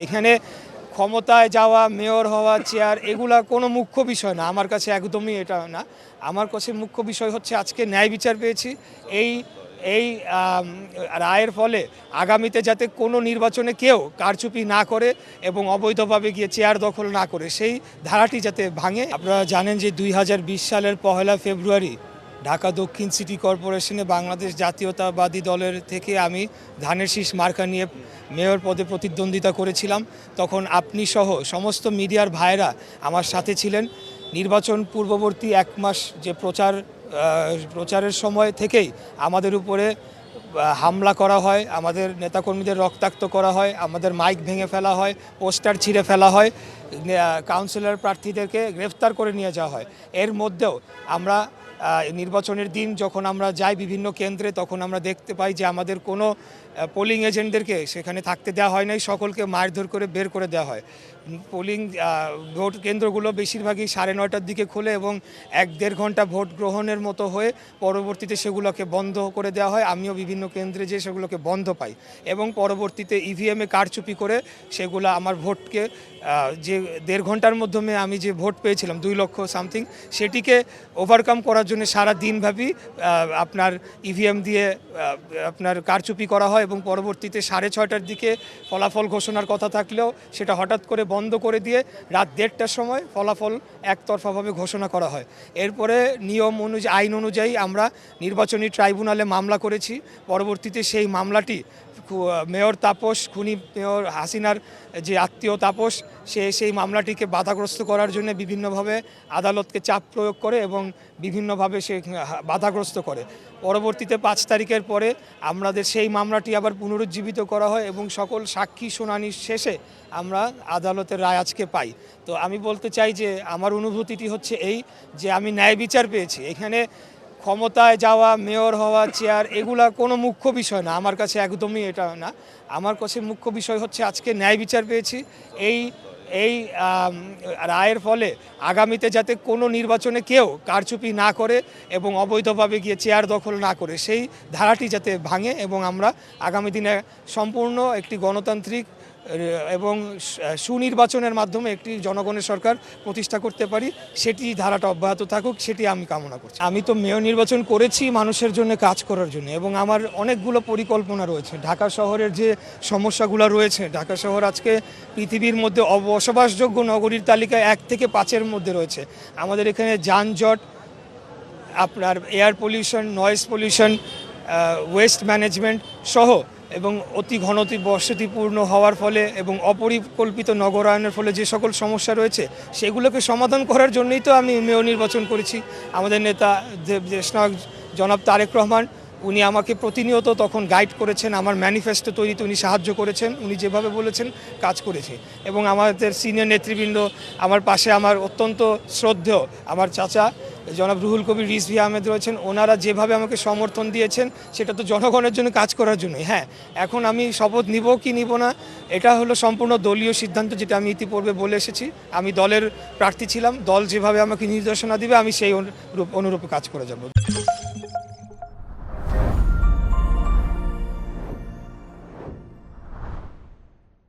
এখানে ক্ষমতায় যাওয়া, মেয়র হওয়া, চেয়ার এগুলা কোনো মুখ্য বিষয় না। আমার কাছে একদমই এটা না। আমার কাছে মুখ্য বিষয় হচ্ছে আজকে ন্যায় বিচার পেয়েছি। এই এই রায়ের ফলে আগামীতে যাতে কোনো নির্বাচনে কেউ কারচুপি না করে এবং অবৈধভাবে গিয়ে চেয়ার দখল না করে সেই ধারাটি যাতে ভাঙে। আপনারা জানেন যে 2020 সালের 1 ফেব্রুয়ারি ঢাকা দক্ষিণ সিটি কর্পোরেশনে বাংলাদেশ জাতীয়তাবাদী দলের থেকে আমি ধানের শীষ মার্কা নিয়ে মেয়র পদে প্রতিদ্বন্দ্বিতা করেছিলাম। তখন আপনি সহ সমস্ত মিডিয়ার ভাইরা আমার সাথে ছিলেন। নির্বাচন পূর্ববর্তী 1 মাস যে প্রচারের সময় থেকেই আমাদের উপরে হামলা করা হয়, আমাদের নেতাকর্মীদের রক্তাক্ত করা হয়, আমাদের মাইক ভেঙে ফেলা হয়, পোস্টার ছিঁড়ে ফেলা হয়, কাউন্সিলর প্রার্থীদেরকে গ্রেফতার করে নিয়ে যাওয়া হয়। এর মধ্যেও আমরা নির্বাচনের দিন যখন আমরা যাই বিভিন্ন কেন্দ্রে, তখন আমরা দেখতে পাই যে আমাদের কোনো পোলিং এজেন্টদেরকে সেখানে থাকতে দেওয়া হয় নাই, সকলকে মারধর করে বের করে দেওয়া হয়। পোলিং ভোট কেন্দ্রগুলো বেশিরভাগই 9:30টার দিকে খোলে এবং 1-1.5 ঘন্টা ভোট গ্রহণের মতো হয়ে পরবর্তীতে সেগুলোকে বন্ধ করে দেওয়া হয়। আমিও বিভিন্ন কেন্দ্রে যেয়ে সেগুলোকে বন্ধ পাই এবং পরবর্তীতে ইভিএমে কারচুপি করে সেগুলো আমার ভোটকে যে 1.5 ঘন্টার মাধ্যমে আমি যে ভোট পেয়েছিলাম 2 লক্ষ সামথিং, সেটিকে ওভারকাম করার জন্য সারা দিনব্যাপী আপনার ইভিএম দিয়ে আপনার কারচুপি করা হয় এবং পরবর্তীতে 6:30টার দিকে ফলাফল ঘোষণার কথা থাকলেও সেটা হঠাৎ করে বন্ধ করে দিয়ে রাত 1:30টার সময় ফলাফল একতরফাভাবে ঘোষণা করা হয়। এরপরে নিয়ম অনুযায়ী, আইন অনুযায়ী আমরা নির্বাচনী ট্রাইব্যুনালে মামলা করেছি। পরবর্তীতে সেই মামলাটি মেয়র তাপস, খুনি মেয়র হাসিনার যে আত্মীয় তাপস, সেই মামলাটিকে বাধাগ্রস্ত করার জন্য বিভিন্নভাবে আদালতকে চাপ প্রয়োগ করে এবং বিভিন্নভাবে সে বাধাগ্রস্ত করে। পরবর্তীতে 5 তারিখের পরে আমাদের সেই মামলাটি আবার পুনরুজ্জীবিত করা হয় এবং সকল সাক্ষী শুনানির শেষে আমরা আদালতের রায় আজকে পাই। তো আমি বলতে চাই যে আমার অনুভূতিটি হচ্ছে এই যে আমি ন্যায় বিচার পেয়েছি। এখানে ক্ষমতায় যাওয়া, মেয়র হওয়া, চেয়ার এগুলা কোনো মুখ্য বিষয় না। আমার কাছে একদমই এটা না। আমার কাছে মুখ্য বিষয় হচ্ছে আজকে ন্যায় বিচার পেয়েছি। এই রায়ের ফলে আগামীতে যাতে কোনো নির্বাচনে কেউ কারচুপি না করে এবং অবৈধভাবে গিয়ে চেয়ার দখল না করে সেই ধারাটি যাতে ভাঙে এবং আমরা আগামী দিনে সম্পূর্ণ একটি গণতান্ত্রিক এবং সুনির্বাচনের মাধ্যমে একটি জনগণের সরকার প্রতিষ্ঠা করতে পারি, সেটি ধারাটা অব্যাহত থাকুক, সেটি আমি কামনা করছি। আমি তো মেয়র নির্বাচন করেছি মানুষের জন্য কাজ করার জন্য এবং আমার অনেকগুলো পরিকল্পনা রয়েছে। ঢাকা শহরের যে সমস্যাগুলো রয়েছে, ঢাকা শহর আজকে পৃথিবীর মধ্যে বসবাসযোগ্য নগরীর তালিকায় 1 থেকে 5-এর মধ্যে রয়েছে। আমাদের এখানে যানজট, আপনার air pollution, noise pollution, waste management সহ এবং অতি বসতিপূর্ণ হওয়ার ফলে এবং অপরিকল্পিত নগরায়নের ফলে যে সকল সমস্যা রয়েছে সেগুলোকে সমাধান করার জন্যই তো আমি মেয়র নির্বাচন করেছি। আমাদের নেতা দেশনায়ক জনাব তারেক রহমান, উনি আমাকে প্রতিনিয়ত তখন গাইড করেছেন, আমার ম্যানিফেস্টো তৈরিতে উনি সাহায্য করেছেন, উনি যেভাবে বলেছেন কাজ করেছে। এবং আমাদের সিনিয়র নেতৃবৃন্দ আমার পাশে, আমার অত্যন্ত শ্রদ্ধেয় আমার চাচা জনাব রুহুল কবির রিজভী আহমেদ রয়েছেন, ওনারা যেভাবে আমাকে সমর্থন দিয়েছেন সেটা তো জনগণের জন্য কাজ করার জন্যই। হ্যাঁ, এখন আমি শপথ নিব কি নিব না এটা হলো সম্পূর্ণ দলীয় সিদ্ধান্ত, যেটা আমি ইতিপূর্বে বলে এসেছি। আমি দলের প্রার্থী ছিলাম, দল যেভাবে আমাকে নির্দেশনা দিবে আমি সেই অনুরূপে কাজ করে যাব।